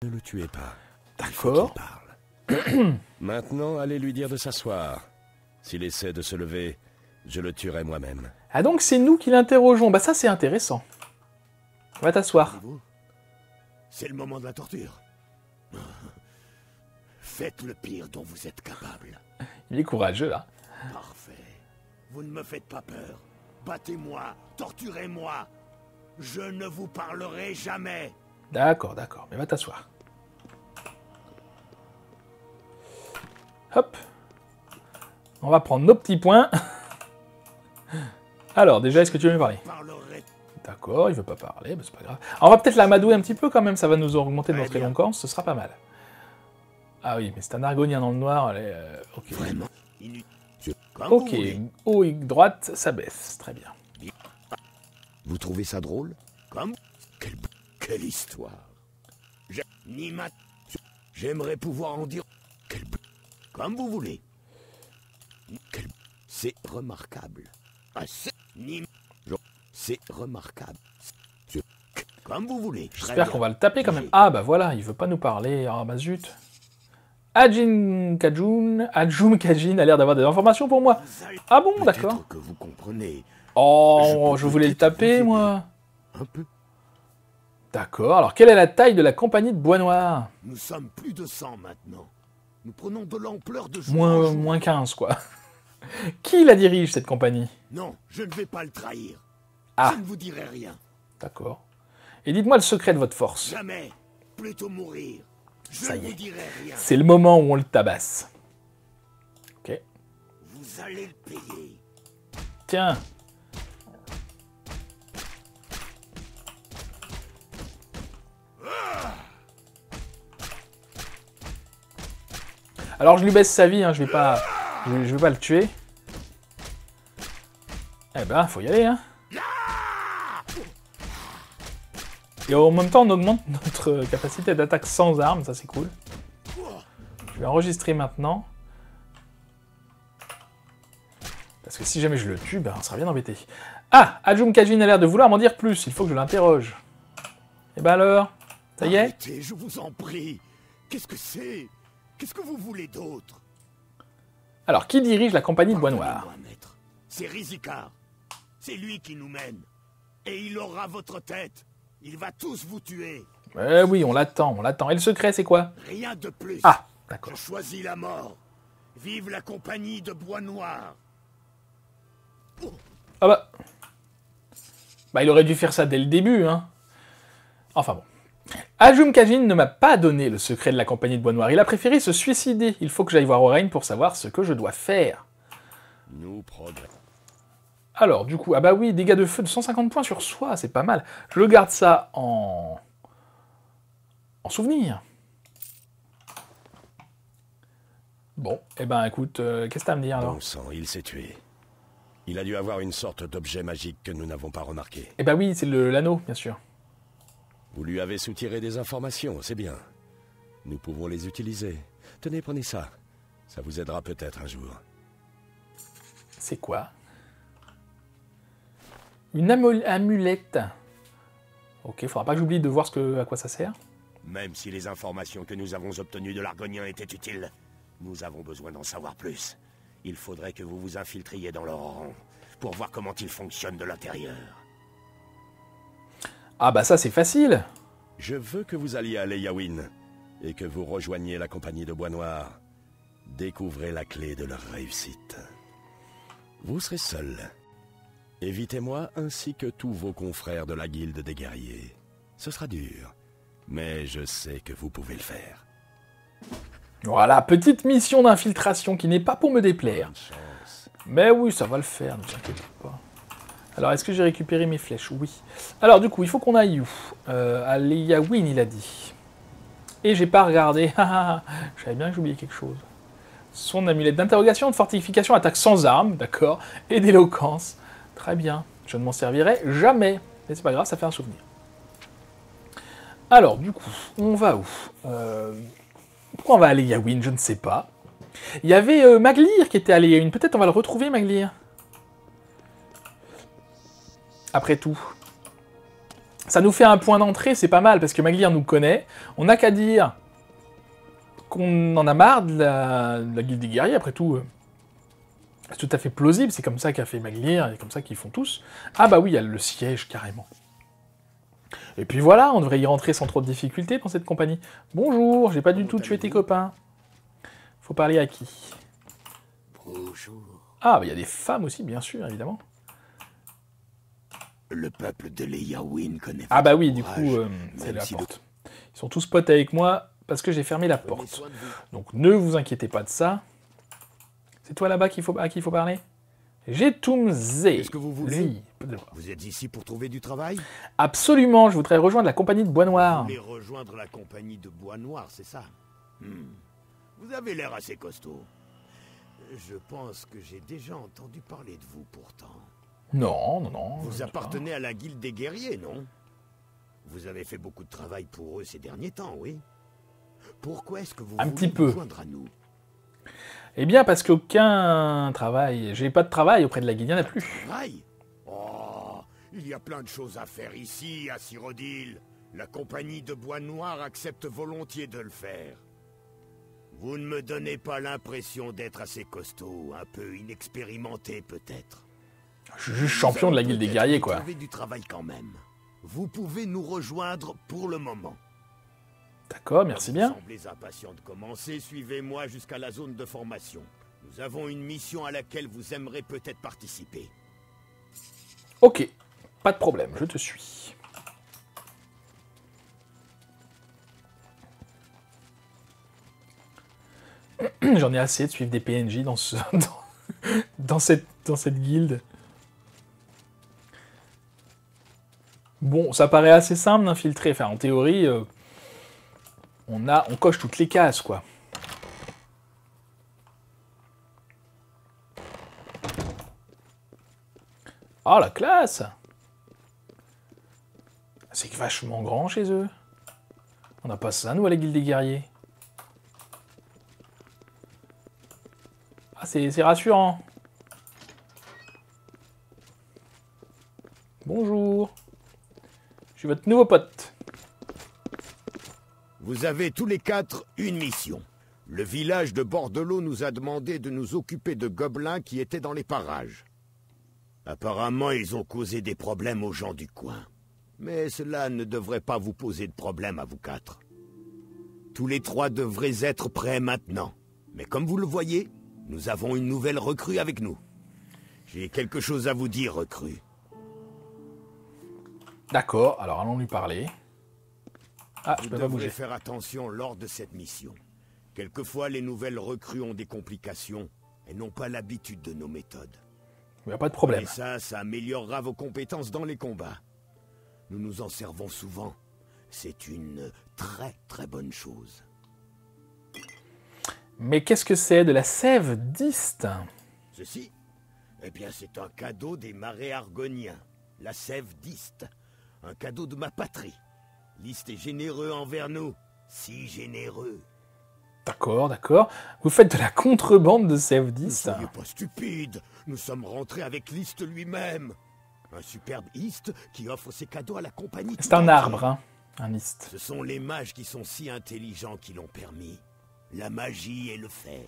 Ne le tuez pas. D'accord. Maintenant, allez lui dire de s'asseoir. S'il essaie de se lever, je le tuerai moi-même. Ah donc c'est nous qui l'interrogeons. Bah ça c'est intéressant. Va t'asseoir. C'est le moment de la torture. Faites le pire dont vous êtes capable. Il est courageux là. Parfait. Vous ne me faites pas peur. Battez-moi, torturez-moi. Je ne vous parlerai jamais. D'accord, d'accord. Mais va t'asseoir. Hop. On va prendre nos petits points. Alors, déjà, est-ce que tu veux me parler? D'accord, il veut pas parler, mais c'est pas grave. Alors, on va peut-être l'amadouer un petit peu quand même, ça va nous augmenter notre éloquence, ce sera pas mal. Ah oui, mais c'est un argonien dans le noir, elle est... ok. Vraiment. Ok, haut et droite, ça baisse, très bien. Vous trouvez ça drôle? Comme quelle histoire. J'aimerais pouvoir en dire comme vous voulez. C'est remarquable. C'est remarquable. Comme vous voulez. J'espère qu'on va le taper quand même. Ah bah voilà, il veut pas nous parler. Ah bah zut. Ajum Kajin a l'air d'avoir des informations pour moi. Ah bon, d'accord. Que vous comprenez. Oh, je voulais le taper, moi. Un peu. D'accord, alors quelle est la taille de la compagnie de Bois Noir? Nous sommes plus de 100 maintenant. Nous prenons de l'ampleur de moins 15, quoi. Qui la dirige, cette compagnie? Non, je ne vais pas le trahir. Ah. Je ne vous dirai rien. D'accord. Et dites-moi le secret de votre force. Jamais. Plutôt mourir. Je Ça ne y vous est. dirai rien. C'est le moment où on le tabasse. Ok. Vous allez le payer. Tiens. Alors je lui baisse sa vie, hein, je vais pas le tuer. Eh ben, faut y aller, hein. Et en même temps, on augmente notre capacité d'attaque sans armes, ça c'est cool. Je vais enregistrer maintenant. Parce que si jamais je le tue, ben, on sera bien embêté. Ah, Ajum Kajin a l'air de vouloir m'en dire plus, il faut que je l'interroge. Et ben alors, ça y est? Arrêtez, je vous en prie. Qu'est-ce que c'est? Qu'est-ce que vous voulez d'autre? Alors, qui dirige la compagnie de Bois Noir? Pardonnez-moi, maître. C'est Rizikar. C'est lui qui nous mène. Et il aura votre tête. Il va tous vous tuer. Eh oui, on l'attend, on l'attend. Et le secret, c'est quoi? Rien de plus. Ah, d'accord. Je choisis la mort. Vive la compagnie de Bois Noir. Ah bah... Bah, il aurait dû faire ça dès le début, hein. Enfin bon. Ajum Kajin ne m'a pas donné le secret de la compagnie de Bois Noir. Il a préféré se suicider. Il faut que j'aille voir Orain pour savoir ce que je dois faire. Nous progressons. Alors, du coup, ah bah oui, dégâts de feu de 150 points sur soi, c'est pas mal. Je le garde ça en souvenir. Bon, eh ben écoute, qu'est-ce que t'as à me dire alors? Bon sang, il s'est tué. Il a dû avoir une sorte d'objet magique que nous n'avons pas remarqué. Eh ben oui, c'est l'anneau, bien sûr. Vous lui avez soutiré des informations, c'est bien. Nous pouvons les utiliser. Tenez, prenez ça. Ça vous aidera peut-être un jour. C'est quoi? Une amulette. Ok, faudra pas que j'oublie de voir à quoi ça sert. Même si les informations que nous avons obtenues de l'Argonien étaient utiles, nous avons besoin d'en savoir plus. Il faudrait que vous vous infiltriez dans leur rang pour voir comment ils fonctionnent de l'intérieur. Ah bah ça c'est facile. Je veux que vous alliez à Leyawin et que vous rejoigniez la compagnie de Bois Noir. Découvrez la clé de leur réussite. Vous serez seul. Évitez-moi ainsi que tous vos confrères de la guilde des guerriers. Ce sera dur, mais je sais que vous pouvez le faire. Voilà, petite mission d'infiltration qui n'est pas pour me déplaire. Bonne chance. Mais oui, ça va le faire, ne vous inquiétez pas. Alors, est-ce que j'ai récupéré mes flèches? Oui. Alors, du coup, il faut qu'on aille où? À Leyawin, il a dit. Et j'ai pas regardé. Je savais bien que j'oubliais quelque chose. Son amulette d'interrogation, de fortification, attaque sans armes, d'accord, et d'éloquence. Très bien. Je ne m'en servirai jamais. Mais c'est pas grave, ça fait un souvenir. Alors, du coup, on va où? Pourquoi on va à Leyawin? Je ne sais pas. Il y avait Maglir qui était à Leyawin. Peut-être on va le retrouver, Maglir. Après tout. Ça nous fait un point d'entrée, c'est pas mal, parce que Maglir nous connaît. On n'a qu'à dire qu'on en a marre de la guilde des guerriers, après tout. C'est tout à fait plausible, c'est comme ça qu'a fait Maglir, et comme ça qu'ils font tous. Ah bah oui, il y a le siège, carrément. Et puis voilà, on devrait y rentrer sans trop de difficultés dans cette compagnie. Bonjour, j'ai pas du tout tué tes copains. Faut parler à qui? Bonjour. Ah, bah il y a des femmes aussi, bien sûr, évidemment. Le peuple de Leyaoin connaît. Ah bah oui, votre du coup, courage, c'est même la si porte. Ils sont tous potes avec moi, parce que j'ai fermé la Prenez porte. soin de vous. Donc ne vous inquiétez pas de ça. C'est toi là-bas à qui il faut parler? Jetumze. Qu'est-ce que vous voulez? Lui. Vous êtes ici pour trouver du travail? Absolument, je voudrais rejoindre la compagnie de Bois Vous Noir. voulez rejoindre la compagnie de Bois Noir, c'est ça? Vous avez l'air assez costaud. Je pense que j'ai déjà entendu parler de vous pourtant. Non, non, non. Vous appartenez à la guilde des guerriers, non? Vous avez fait beaucoup de travail pour eux ces derniers temps, oui? Pourquoi est-ce que vous Un petit voulez peu. nous joindre à nous? Eh bien, parce qu'aucun travail... J'ai pas de travail auprès de la guilde, il n'y en a plus. Travail? Oh, il y a plein de choses à faire ici, à Cyrodiil. La compagnie de Bois Noir accepte volontiers de le faire. Vous ne me donnez pas l'impression d'être assez costaud, un peu inexpérimenté peut-être. Je suis juste champion de la guilde des guerriers, quoi. Vous avez du travail quand même. Vous pouvez nous rejoindre pour le moment. D'accord, merci bien. Vous semblez impatient de commencer, suivez-moi jusqu'à la zone de formation. Nous avons une mission à laquelle vous aimerez peut-être participer. Ok, pas de problème, je te suis. J'en ai assez de suivre des PNJ dans ce... dans cette guilde. Bon, ça paraît assez simple d'infiltrer. Enfin, en théorie, on coche toutes les cases, quoi. Ah, la classe! C'est vachement grand chez eux. On n'a pas ça, nous, à la guilde des guerriers. Ah, c'est rassurant. Bonjour. Je suis votre nouveau pote. Vous avez tous les quatre une mission. Le village de Bordelot nous a demandé de nous occuper de gobelins qui étaient dans les parages. Apparemment, ils ont causé des problèmes aux gens du coin. Mais cela ne devrait pas vous poser de problème à vous quatre. Tous les trois devraient être prêts maintenant. Mais comme vous le voyez, nous avons une nouvelle recrue avec nous. J'ai quelque chose à vous dire, recrue. D'accord, alors allons lui parler. Ah, je Vous peux pas devrez bouger. faire attention lors de cette mission. Quelquefois, les nouvelles recrues ont des complications et n'ont pas l'habitude de nos méthodes. Il n'y a pas de problème. Et ça améliorera vos compétences dans les combats. Nous nous en servons souvent. C'est une très très bonne chose. Mais qu'est-ce que c'est de la sève d'Ist? Ceci? Eh bien, c'est un cadeau des marais argoniens. La sève d'Ist. Un cadeau de ma patrie. L'Ist est généreux envers nous. Si généreux. D'accord, d'accord. Vous faites de la contrebande de sève Ne d'Ist? soyez pas stupide. Nous sommes rentrés avec l'Ist lui-même. Un superbe Ist qui offre ses cadeaux à la compagnie. C'est tout un entière. arbre, hein, un Ist. Ce sont les mages qui sont si intelligents qui l'ont permis. La magie et le fer.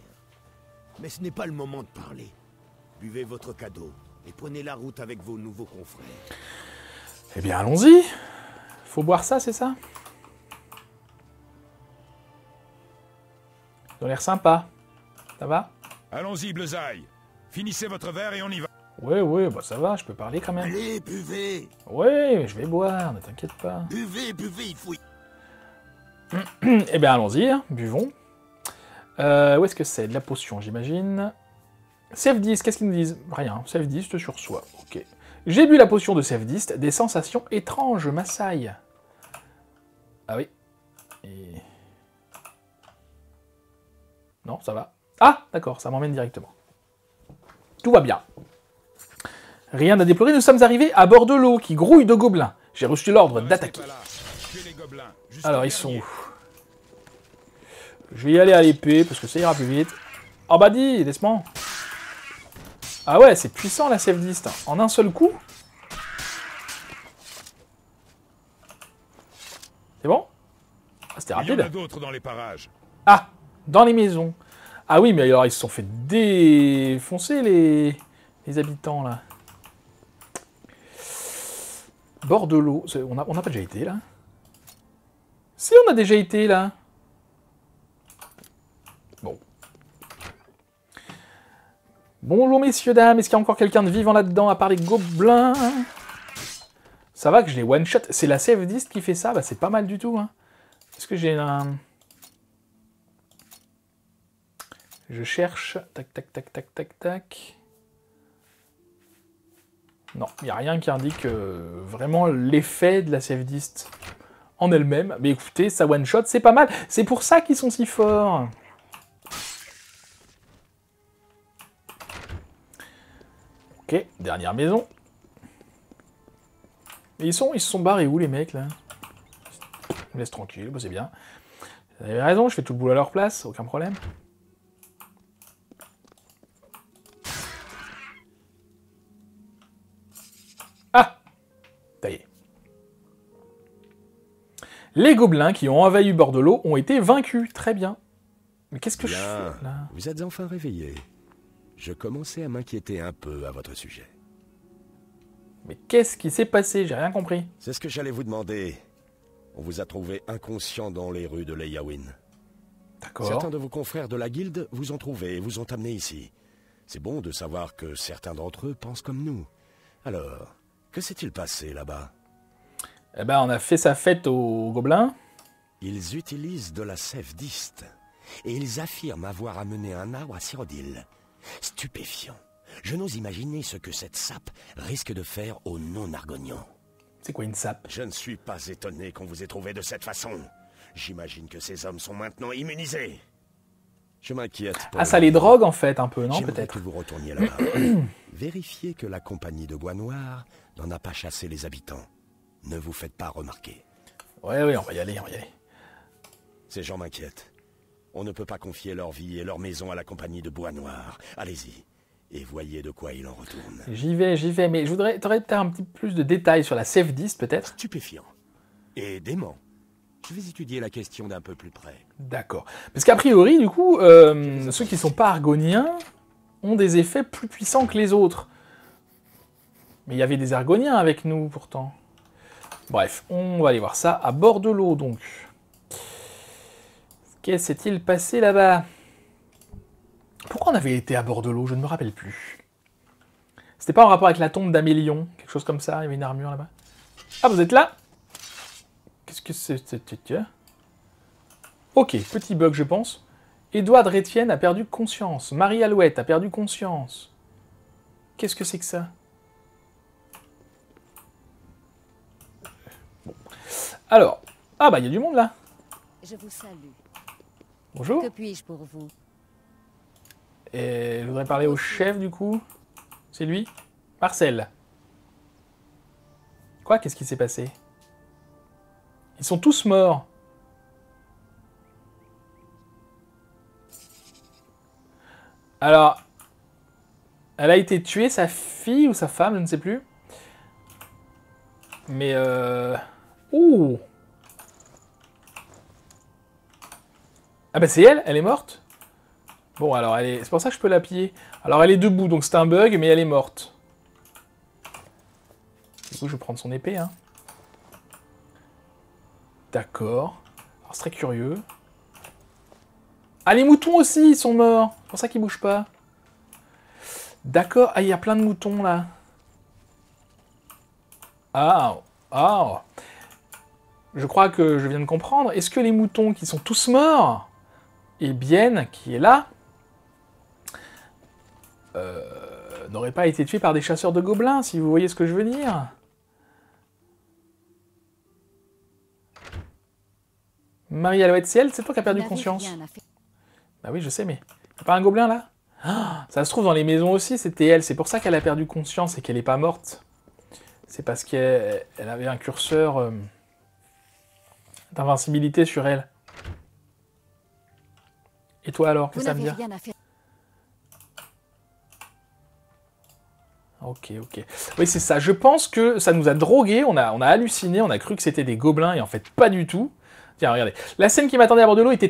Mais ce n'est pas le moment de parler. Buvez votre cadeau et prenez la route avec vos nouveaux confrères. Eh bien, allons-y. Faut boire ça, c'est ça? Ils ont l'air sympa. Ça va? Allons-y, Bleuzaï. Finissez votre verre et on y va. Ouais, bah ça va, je peux parler quand même. Allez, buvez. Ouais, je vais boire, ne t'inquiète pas. Buvez, il faut... Eh bien, allons-y, hein, buvons. Où est-ce que c'est? De la potion, j'imagine. Sève 10, qu'est-ce qu'ils nous disent? Rien, Sève 10 sur soi, ok. J'ai bu la potion de Sève 10, des sensations étranges m'assaillent. Ah oui. Et... Non, ça va. Ah, d'accord, ça m'emmène directement. Tout va bien. Rien à déplorer, nous sommes arrivés à bord de l'eau qui grouille de gobelins. J'ai reçu l'ordre d'attaquer. Alors, ils sont où? Je vais y aller à l'épée, parce que ça ira plus vite. Oh bah dis, laisse-moi. Ah ouais, c'est puissant la Sève 10. En un seul coup. C'est bon? Ah, c'était Il y en a rapide. d'autres dans les parages. Ah, dans les maisons. Ah oui, mais alors ils se sont fait défoncer les habitants là. Bord de l'eau. On n'a pas déjà été là? Si, on a déjà été là. Bon. Bonjour messieurs, dames. Est-ce qu'il y a encore quelqu'un de vivant là-dedans à part les gobelins? Ça va que je les one-shot. C'est la save 10 qui fait ça? Bah c'est pas mal du tout. Hein. Est-ce que j'ai un... Je cherche. Tac, tac, tac, tac, tac, tac. Non, il n'y a rien qui indique vraiment l'effet de la save 10 en elle-même. Mais écoutez, ça one-shot, c'est pas mal. C'est pour ça qu'ils sont si forts. Ok, dernière maison. Et ils se sont barrés où les mecs là? Ils me laissent tranquille, bah, c'est bien. Vous avez raison, je fais tout le boulot à leur place, aucun problème. Ah! Ça y est. Les gobelins qui ont envahi bord de l'eau ont été vaincus. Très bien. Mais qu'est-ce que je Bien, fais là? vous êtes enfin réveillé. Je commençais à m'inquiéter un peu à votre sujet. Mais qu'est-ce qui s'est passé? J'ai rien compris. C'est ce que j'allais vous demander. On vous a trouvé inconscient dans les rues de Leyawiin. D'accord. Certains de vos confrères de la guilde vous ont trouvé et vous ont amené ici. C'est bon de savoir que certains d'entre eux pensent comme nous. Alors, que s'est-il passé là-bas? Eh ben, on a fait sa fête aux gobelins. Ils utilisent de la sève d'Ist. Et ils affirment avoir amené un arbre à Cyrodiil. Stupéfiant. Je n'ose imaginer ce que cette sape risque de faire aux non-argonians. C'est quoi une sape? Je ne suis pas étonné qu'on vous ait trouvé de cette façon. J'imagine que ces hommes sont maintenant immunisés. Je m'inquiète pour... Ah, ça les drogue en fait un peu, non? J'aimerais Peut-être. que vous retourniez là-bas. Vérifiez que la compagnie de Bois Noir n'en a pas chassé les habitants. Ne vous faites pas remarquer. Ouais, on va y aller, on va y aller. Ces gens m'inquiètent. On ne peut pas confier leur vie et leur maison à la compagnie de Bois Noir. Allez-y, et voyez de quoi il en retourne. J'y vais, mais je voudrais... T'aurais peut-être un petit plus de détails sur la save 10, peut-être? Stupéfiant. Et dément. Je vais étudier la question d'un peu plus près. D'accord. Parce qu'a priori, du coup, ceux qui sont pas argoniens ont des effets plus puissants que les autres. Mais il y avait des argoniens avec nous, pourtant. Bref, on va aller voir ça à bord de l'eau, donc. Qu'est-ce s'est-il passé là-bas? Pourquoi on avait été à bord de l'eau? Je ne me rappelle plus. C'était pas en rapport avec la tombe d'Amélion? Quelque chose comme ça? Il y avait une armure là-bas? Ah, vous êtes là? Qu'est-ce que c'est? Ok, petit bug, je pense. Édouard Rétienne a perdu conscience. Marie Alouette a perdu conscience. Qu'est-ce que c'est que ça? Bon. Alors, ah bah il y a du monde là. Je vous salue. Bonjour. Que puis-je pour vous? Et je voudrais parler au chef du coup. C'est lui? Marcel. Quoi? Qu'est-ce qui s'est passé? Ils sont tous morts. Alors, elle a été tuée, sa fille ou sa femme, je ne sais plus. Mais ouh. Ah bah c'est elle, elle est morte. Bon alors, c'est pour ça que je peux la piller. Alors elle est debout, donc c'est un bug, mais elle est morte. Du coup, je vais prendre son épée, hein. D'accord. Alors c'est très curieux. Ah, les moutons aussi, ils sont morts. C'est pour ça qu'ils bougent pas. D'accord. Ah, il y a plein de moutons, là. Ah. Je crois que je viens de comprendre. Est-ce que les moutons qui sont tous morts, et Bienne, qui est là, n'auraient pas été tués par des chasseurs de gobelins, si vous voyez ce que je veux dire? Marie Alouette Ciel, c'est toi qui as perdu conscience. Bah oui, je sais, mais... Y'a pas un gobelin, là? Ah, ça se trouve, dans les maisons aussi, c'était elle. C'est pour ça qu'elle a perdu conscience et qu'elle est pas morte. C'est parce qu'elle avait un curseur d'invincibilité sur elle. Et toi, alors? Qu'est-ce que ça me dit? Ok. Oui, c'est ça. Je pense que ça nous a drogués, on a halluciné, on a cru que c'était des gobelins, et en fait, pas du tout. Tiens, regardez. La scène qui m'attendait à bord de l'eau était